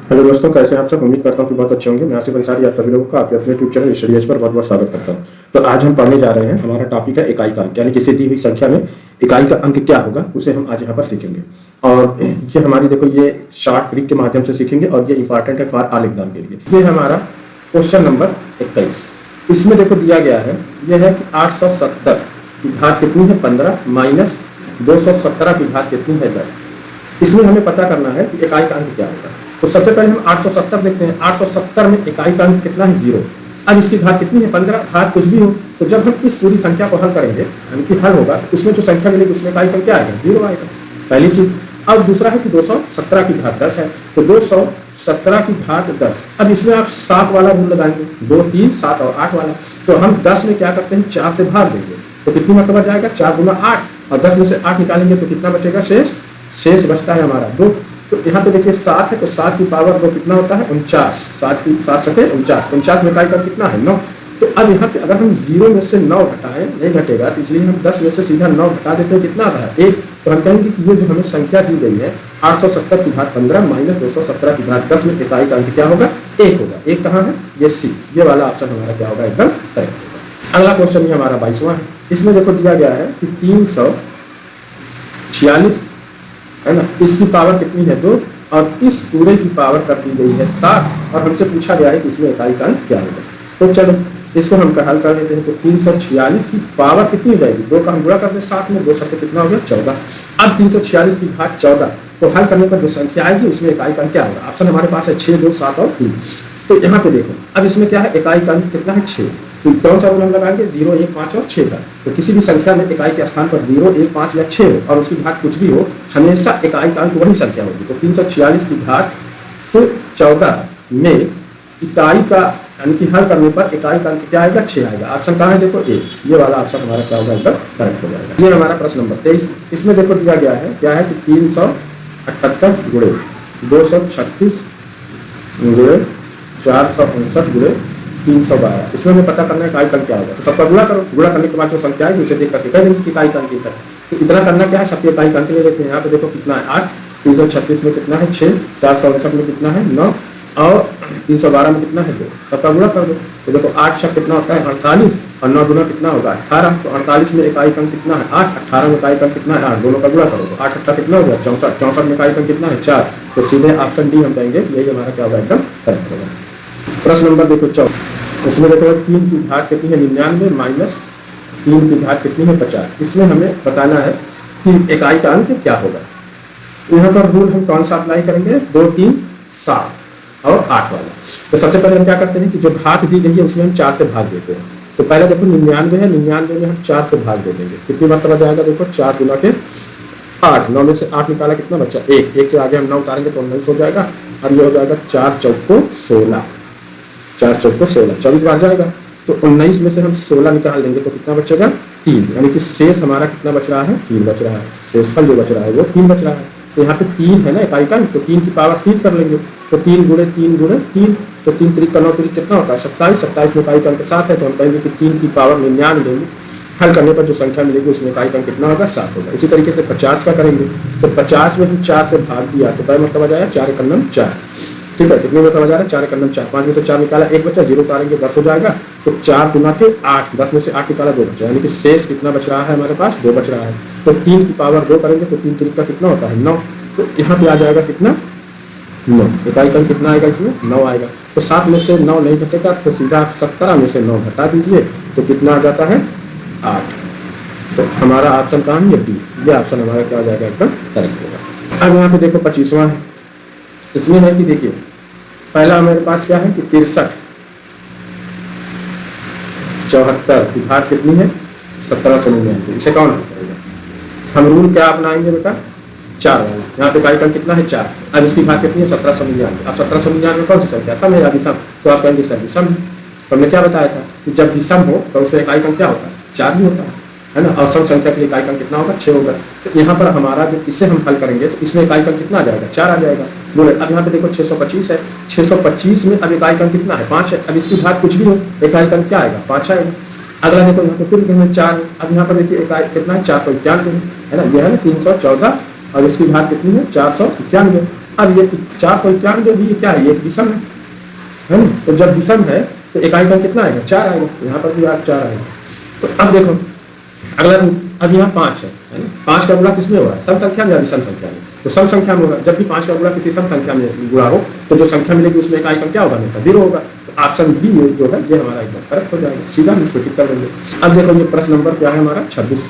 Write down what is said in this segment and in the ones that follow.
Hello दोस्तों, कैसे हैं आप सब। उम्मीद करता हूँ कि बहुत अच्छे होंगे। मैं आसिफ अंसारी आप सभी लोगों का आपके अपने YouTube channel study as per बहुत बहुत स्वागत करता हूँ। तो आज हम पढ़ने जा रहे हैं, हमारा टॉपिक है इकाई का अंक, यानी किसी दी हुई संख्या में इकाई का अंक क्या होगा उसे हम आज यहाँ पर सीखेंगे। और ये हमारी देखो, ये शॉर्ट ट्रिक के माध्यम से सीखेंगे और ये इंपॉर्टेंट है फॉर ऑल एग्जाम के लिए। ये हमारा क्वेश्चन नंबर 21। इसमें देखो दिया गया है, यह है कि 870 की घात कितनी है 15 माइनस 217 की घात कितनी है 10। इसमें हमें पता करना है कि इकाई का अंक क्या होगा। तो सबसे पहले हम 870 देखते हैं। 870 में इकाई का अंक कितना है 0। अब इसकी घात कितनी है 15। घात कुछ भी हो, तो जब हम इस पूरी संख्या को हल करेंगे, यानी कि हल होगा, तो उसमें जो संख्या मिलेगी उसमें इकाई का क्या आएगा 0 आएगा, पहली चीज। अब दूसरा है कि 217 की घात 10 है, तो 217 की घात 10। अब इसमें आप 7 वाला रूल लगाएंगे, 2 3 7 और 8 वाला। तो हम 10 में क्या करते हैं 4 से भाग देंगे, तो कितनी मरतबा जाएगा 4 गुना 8, और 10 में से 8 निकालेंगे तो कितना बचेगा शेष बचता है हमारा 2। तो यहाँ पे देखिए 7 है, तो 7 की पावर 2 कितना होता है 49। 7 की 7 सके 49, 49 में इकाई का कितना है 9। तो अब यहाँ पे अगर हम 0 में से 9 घटाएं, नहीं घटेगा, तो इसलिए हम 10 में से सीधा 9 घटा देते हैं, कितना आता है 1। तो हम कहेंगे कि ये जो हमें संख्या दी गई है 870 की घात 15 माइनस 217 की घात 10 में इकाई का अंक क्या होगा 1 होगा। 1 कहाँ है, ये सी, ये वाला ऑप्शन हमारा क्या होगा एकदम करेक्ट होगा। अगला क्वेश्चन ये हमारा 22वां है। इसमें देखो दिया गया है कि 346 है ना, इसकी पावर कितनी है 2, और इस पूरे की पावर कर दी गई है 7, और हमसे पूछा गया है कि इसमें इकाई का अंक क्या होगा। तो चलो इसको हम हल कर लेते हैं। तो 346 की पावर कितनी हो जाएगी, 2 का हम गुणा कर दें 7 में, 2 7 कितना हो गया 14। अब 346 की घात 14 को हल करने पर जो संख्या आएगी उसमें इकाई का अंक क्या होगा। ऑप्शन हमारे पास है 6 2 7 और 3। तो यहाँ पे देखो, अब इसमें क्या है इकाई का अंक कितना है 6। तो कौन सा रूल हम लगाएंगे 0 1 5 और 6 का। तो किसी भी संख्या में इकाई के स्थान पर 0 1 5 या 6 हो और उसकी घात कुछ भी हो, हमेशा इकाई का अंक वही संख्या होगी। तो 346 की घात तो 14 में इकाई का यानी कि हल करने पर इकाई का अंक क्या आएगा 6 आएगा। ऑप्शन कहाँ है देखो ए, ये वाला ऑप्शन हमारा क्या होगा एकदम करेक्ट हो जाएगा। ये हमारा प्रश्न नंबर 23। इसमें देखो दिया गया है क्या है कि 378 गुणे 236 गुणे 459 गुणे 312। इसमें हमें पता करना है इकाई का अंक क्या होगा। तो सबका गुणा करो, गुणा करने के बाद जो संख्या है उसे देख करके कह देंगे कि इकाई का अंक क्या है। तो इतना करना क्या है, सबके इकाई का अंक ले लेते हैं। यहाँ पे देखो कितना है 8, 336 में कितना है 6, 459 में कितना है 9, और 312 में कितना है 2। सबका गुणा कर दो। तो देखो 8 6 कितना होता है 48, और 9 गुना कितना होगा 18। तो 48 में इकाई का अंक कितना है 8, 18 में इकाई का अंक कितना है 8, दोनों का गुणा करो तो 8 8 कितना हो गया 64, 64 में इकाई का अंक कितना है 4। तो सीधे ऑप्शन डी हम कहेंगे यही हमारा क्या होगा एकदम करेक्ट होगा। प्रश्न नंबर देखो 14। इसमें देखो 3 की घात कितनी है 99 माइनस 3 की घात कितनी है 50। इसमें हमें बताना है कि इकाई का अंक क्या होगा। यहाँ पर रूल हम कौन सा अप्लाई करेंगे 2 3 7 और 8 वाला। तो सबसे पहले हम क्या करते हैं कि जो घात दी गई है उसमें हम 4 से भाग देते हैं। तो पहले देखो 99 है, 99 में हम 4 से भाग दे देंगे, कितनी मरतबा जाएगा देखो 4 गुना के 8, 9 में से 8 निकाला कितना बच्चा 1, 1 के आगे हम 9 उतारेंगे तो 19 हो जाएगा, और ये हो जाएगा 4 चौको 16, 4 चौको 16, 24 बार जाएगा। तो 19 में से हम 16 निकाल लेंगे तो कितना बचेगा 3, यानी कि शेष हमारा कितना बच रहा है 3 बच रहा है। शेषफल जो बच रहा है वो 3 बच रहा है। तो यहाँ पे 3 है ना इकाई का, तो 3 की पावर 3 कर लेंगे। तो 3 गुणे 3 गुणे 3, तो 3 3 का 9 3 कितना होता है 27, 27 में इकाई का अंक 7 है। तो हम कहेंगे कि 3 की पावर 99 लेंगे, हल करने पर जो संख्या मिलेगी उसमें इकाई का अंक कितना होगा 7 होगा। इसी तरीके से 50 का करेंगे। तो 50 में हम 4 से भाग दिया तो क्या मतलब आ जाएगा 4 एकम 4, ठीक है। कितने में समझ आ रहा है 4 एकम 4, 5 में से 4 निकाला 1 बचा, 0 उतारेंगे 10 हो जाएगा। तो 4 गुना के 8, 10 में से 8 निकाला 2 बचा, यानी कि शेष कितना बच रहा है हमारे पास 2 बच रहा है। तो 3 की पावर 2 करेंगे तो 3 3 का कितना होता है 9। तो यहाँ पे आ जाएगा कितना 9, इकाई का कितना आएगा इसमें 9 आएगा। तो 7 में से 9 नहीं घटेगा, तो सीधा 17 में से 9 घटा दीजिए तो कितना आ जाता है 8। तो हमारा ऑप्शन कहाँ है ये डी, ये ऑप्शन हमारा क्या हो जाएगा एकदम करेक्ट होगा। अब यहाँ पे देखो 25वां है। इसमें है कि देखिए पहला हमारे पास क्या है कि 63 74 की घात कितनी है 1799। इसे कौन हल करेगा। हम रूल क्या अपनाएंगे बेटा 4 वाला। यहाँ पे इकाई का कितना है 4, अब इसकी घात कितनी है 1799। अब 1799 कौन सी संख्या सम है या विषम, तो आप कहेंगे सर विषम। तो हमने क्या बताया था कि जब विषम हो तो उसमें इकाई का क्या होता है 4 भी होता है ना, और सम संख्या के लिए इकाई का कितना होगा 6 होगा। तो यहाँ पर हमारा जो इसे हम हल करेंगे तो इसमें इकाई का कितना आ जाएगा 4 आ जाएगा। बोले अब यहाँ पे देखो 625 है, 625 में अब इकाई का कितना है 5 है। अब इसकी घात कुछ भी हो इकाई का क्या आएगा 5 आएगा। अगला देखो यहाँ पे फिर 4 है। अब यहाँ पर देखिए इकाई कितना है 491 है ना, यह है 314 और इसकी घात कितनी है 491। अब ये 491 भी क्या है, ये एक विषम है ना। तो जब विषम है तो इकाई क्रम कितना आएगा, 4 आएगा। यहाँ पर भी आप 4 आएगा। तो अब देखो अगला, अब यहाँ 5 है ना। 5 का गुणा किसमें हो रहा है, सम संख्या में या विषम संख्या में। तो सम संख्या में होगा। जब भी 5 का गुणा किसी सम संख्या में गुणा हो तो जो संख्या मिलेगी उसमें इकाई क्रम क्या होगा, हमेशा 0 होगा। तो ऑप्शन बी जो है ये हमारा एकदम करेक्ट हो जाएगा, सीधा हम इसको टिक कर देंगे। अब देखो ये प्रश्न नंबर क्या है हमारा 26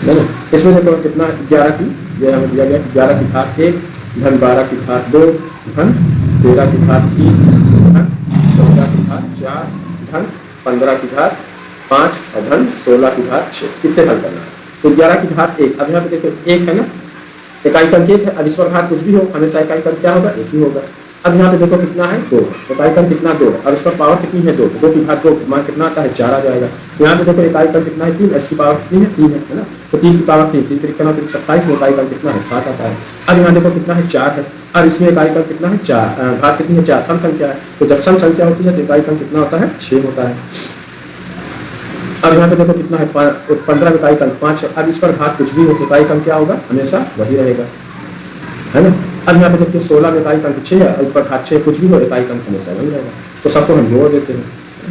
है ना। इसमें देखो कितना 11 की, ये हमें दिया गया 11 की घात 1 धन 12 की घात 2 धन 13 की घात 3 धन 14 की घात 4 धन 15 की घात 5 और धन 16 की घात 6। किससे हल करना है, तो 11 की घात 1। अब यहाँ पे देखो 1 है ना, इकाई क्रम 1 है। अब इस पर घात कुछ भी हो, हमेशा इकाई क्रम क्या होगा, 1 ही होगा। अब यहाँ पे देखो कितना है 2, इकाई क्रम कितना 2 और इस पर पावर कितनी है 2, 2 की घात 2 मान कितना आता है 4 आ जाएगा। यहाँ पे देखो इकाई क्रम कितना है 3, इसकी पावर कितनी है 3 है ना। तो 3 की पावर 3, 3 3 9 27 में इकाई क्रम कितना है 7 आता है। अब यहाँ देखो कितना है 4 है और इसमें इकाई क्रम कितना है 4, घात कितनी है 4, सम संख्या है। तो जब सम संख्या होती है तो इकाई क्रम कितना होता है 6 होता है। अब यहाँ पे देखो कितना है 15 इकाई क्रम 5 है। अब इस पर घात कुछ भी हो, इकाई क्रम क्या होगा, हमेशा वही रहेगा है ना। अब यहाँ पे देखिए 16 में इकाई क्रम 6 है और इस पर घात 6 कुछ भी हो, इकाई क्रम हमेशा वही रहेगा। तो सबको हम जोड़ देते हैं,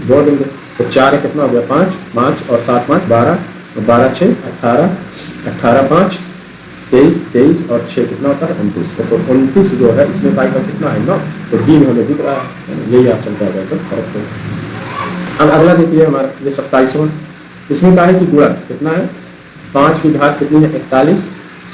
जोड़ देंगे तो 4 है कितना हो गया 5, 5 और 7 5 12, 12 6 18, 18 5 23, 23 और 6 कितना होता है 29। तो 29 जो है इसमें इकाई क्रम कितना है 9। तो डी में हमें दिख रहा है, यही ऑप्शन का जाएगा करेक्ट है। अब अगला देखिए हमारा ये 27वां, इसमें क्या है कि गुणन कितना है, 5 की घात कितनी है 41,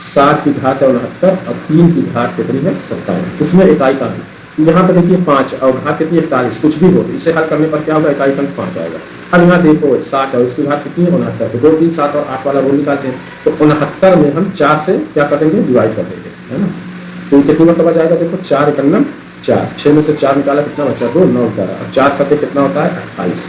7 की घात है 69 और 3 की घात कितनी है 57। इसमें इकाई क्रम यहाँ पर देखिए 5 और घात कितनी है 41, कुछ भी हो इसे हल करने पर क्या होगा, इकाई क्रम 5 आएगा। अब यहाँ देखो 7 और उसकी घात कितनी है 69, तो 2 3 7 और 8 वाला वो निकालते हैं। तो 69 में हम 4 से क्या कर देंगे, डिवाइड कर देंगे है ना। तो कितनी मतलब आ जाएगा, देखो 4 1 4, 6 में से 4 निकाला कितना बचा 2, 9 निकाला और 4 7 कितना होता है 28।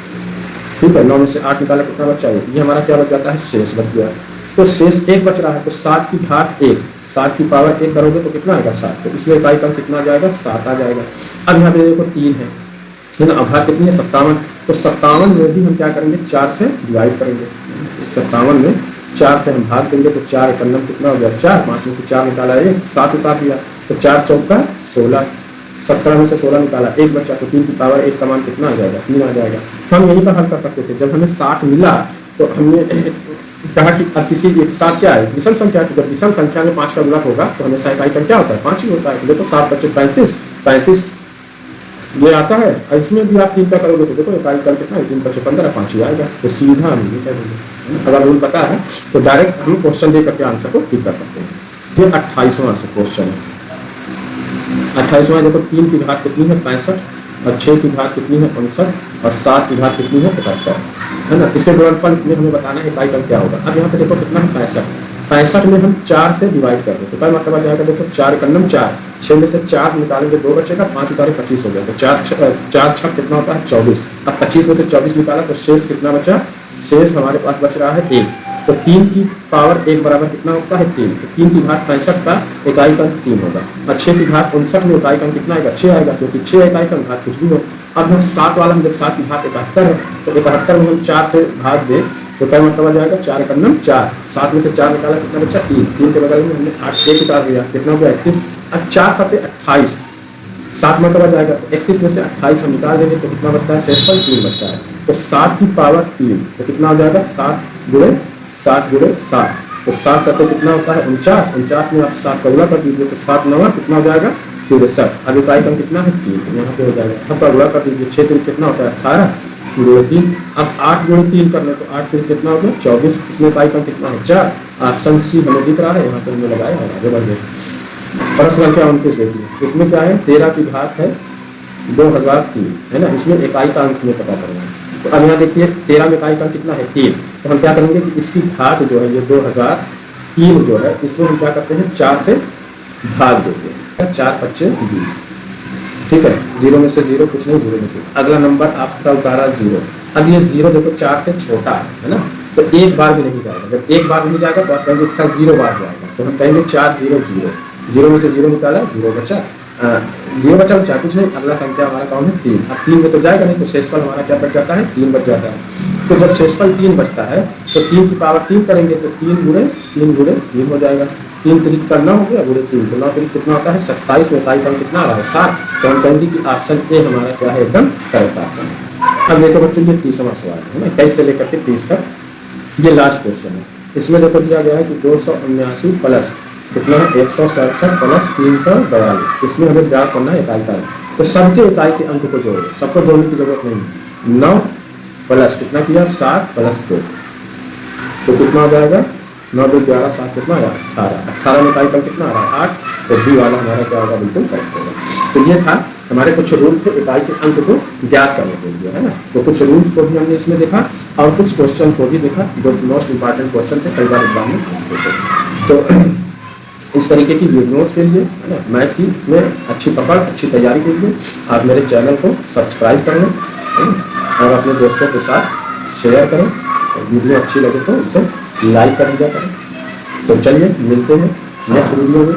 ठीक है, 9 में से 8 निकाला कितना बचा, ये हमारा क्या बच जाता है, शेष बच गया। तो शेष 1 बच रहा है। तो 7 की घात 1, 7 की पावर 1 करोगे तो कितना आएगा 7। तो इसमें इकाई क्रम कितना आ जाएगा 7 आ जाएगा। अब यहाँ पे देखो 3 है ना, अब घात कितनी है 57। तो 57 में भी हम क्या करेंगे 4 से डिवाइड करेंगे। 57 में 4 से हम भाग देंगे तो 4 1 कितना हो गया 4, 5 में से 4 निकाला 1, 7 उतार दिया तो 4 चौका 16, 17 में से 16 निकाला 1 बचा तो 3 की पावर 1 का मान कितना आ जाएगा 3 आ जाएगा। तो हम यहीं पर हल कर सकते थे। जब हमें 60 मिला तो हमने कहा कि अब किसी एक साथ क्या है विषम संख्या, तो जब विषम संख्या में 5 का गुणक होगा तो हमेशा इकाई क्रम क्या होता है 5 ही होता है। देखो 7 बच्चे 35, 35 ये आता है और इसमें भी आप 3 का करोगे तो देखो इकाई क्रम कितना है 3 बच्चे 15, 5 ही आएगा। तो सीधा हम ये करेंगे। अगर रूल पता है तो डायरेक्ट हम क्वेश्चन दे करके आंसर को ठीक कर सकते हैं। ये 28वां क्वेश्चन है। 28वां देखो 3 की घात कितनी है 65 और 6 की घात कितनी है 59 और 7 की घात कितनी है 75 है ना। इसके गुणनफल में हमें बताना है इकाई क्रम क्या होगा। अब यहाँ पे देखो कितना है 65, 65 में हम 4 से डिवाइड कर दें तो क्या मतलब आ जाएगा, देखो 4 1 4, 6 में से 4 निकालेंगे 2 बचेगा, 5 उतारे 25 हो गया तो 4 6 कितना होता है 24। अब 25 में से 24 निकाला तो शेष कितना बचा, शेष हमारे पास बच रहा है 1। तो 3 की पावर 1 बराबर कितना होता है 3। तो 3 की घात 65 का इकाई क्रम 3 होगा और 6 की घात 59 में इकाई क्रम कितना आएगा 6 आएगा, क्योंकि 6 इकाई क्रम घात कुछ भी हो। अब हम 7 वाला हम जब 7 की घात 71 है तो 71 में हम 4 से भाग दे तो क्या मतलब आ जाएगा 4 1 4, 7 में से 4 निकाला कितना बचा 3, 3 के बगल में हमने 8 1 उतार दिया कितना हो गया 31। अब 4 7 28, 7 मतलब आ जाएगा 31 में से 28 हम निकाल देंगे तो कितना बचता है शेषफल 3 बचता है। तो 7 की पावर 3 तो कितना हो जाएगा 7 गुणे 7 गुणे 7, तो 7 7 कितना होता है 49, 49 में आप 7 का गुणा कर दीजिए तो 7 9 कितना हो जाएगा 63। अब इकाई क्रम कितना है 3, यहाँ पे हो जाएगा। सब का गुणा कर दीजिए 6 3 कितना होता है 18 गुणे 3। अब 8 गुणे 3 करने तो 8 3 कितना हो गया 24, इसमें इकाई क्रम कितना है 4। ऑप्शन सी हमें दिख रहा है, यहाँ पर हमने लगाया और आगे बढ़ गए। प्रश्न संख्या 29 देखिए, इसमें क्या है 13 की घात है 2003 है ना, इसमें इकाई का अंक हमें पता करना है। तो अब यहाँ देखिए 13 में इकाई क्रम कितना है 3, तो हम क्या करेंगे कि इसकी घात जो है ये 2003 जो है इसमें हम क्या करते हैं 4 से भाग देते हैं, 4 25 20। ठीक है, 0 में से 0 कुछ नहीं, 0 में से अगला नंबर आपका उतारा 0। अब ये 0 देखो 4 से छोटा है ना, तो एक बार भी नहीं जाएगा। जब एक बार नहीं जाएगा तो आप कहेंगे इसका 0 बार जाएगा, तो हम कहेंगे 4 0 0, 0 में से 0 निकाला 0 बचा, 0 बचा बचा कुछ नहीं। अगला संख्या हमारा कौन है 3। अब 3 में तो जाएगा नहीं तो शेषफल हमारा क्या बच जाता है 3 बच जाता है। तो जब शेषफल 3 बचता है तो 3 की पावर 3 करेंगे तो 3 गुणे 3 हो जाएगा 3 3 का 9 हो गया, बुरे 3 तो 9 3 कितना होता है 27, में इकाई अंक कितना आ रहा है 7। तो हम कहेंगे कि ऑप्शन ए हमारा क्या है, एकदम करेक्ट ऑप्शन है। अब देखो बच्चों, ये 30वां सवाल है ना, 23 से लेकर के 30 तक, ये लास्ट क्वेश्चन है। इसमें देखो दिया गया है कि 279 प्लस कितना है 167 प्लस 342, इसमें हमें ज्ञात करना है इकाई का अंक। तो सबके इकाई के अंक को जोड़ो, सबको जोड़ने की जरूरत नहीं है। 9 प्लस कितना किया 7 प्लस 2, तो कितना हो जाएगा 9 2 11 7 कितना आया 18, 18 में इकाई का कितना आ रहा है 8, तो बी वाला हमारा क्या होगा, बिल्कुल करेक्ट होगा। तो ये था हमारे कुछ रूल थे इकाई के अंक को ज्ञात करने के लिए, है ना। तो कुछ रूल्स को भी हमने इसमें देखा और कुछ क्वेश्चन को भी देखा जो मोस्ट इंपॉर्टेंट क्वेश्चन थे, कई बार एग्जाम में पूछते थे। तो इस तरीके की वीडियोस के लिए, है ना, मैथ की में अच्छी पकड़, अच्छी तैयारी के लिए आप मेरे चैनल को सब्सक्राइब कर लें, है ना, और अपने दोस्तों के साथ शेयर करें, और वीडियो अच्छी लगे तो उसे लाइक कर दिया करें। तो चलिए मिलते हैं नेक्स्ट वीडियो में।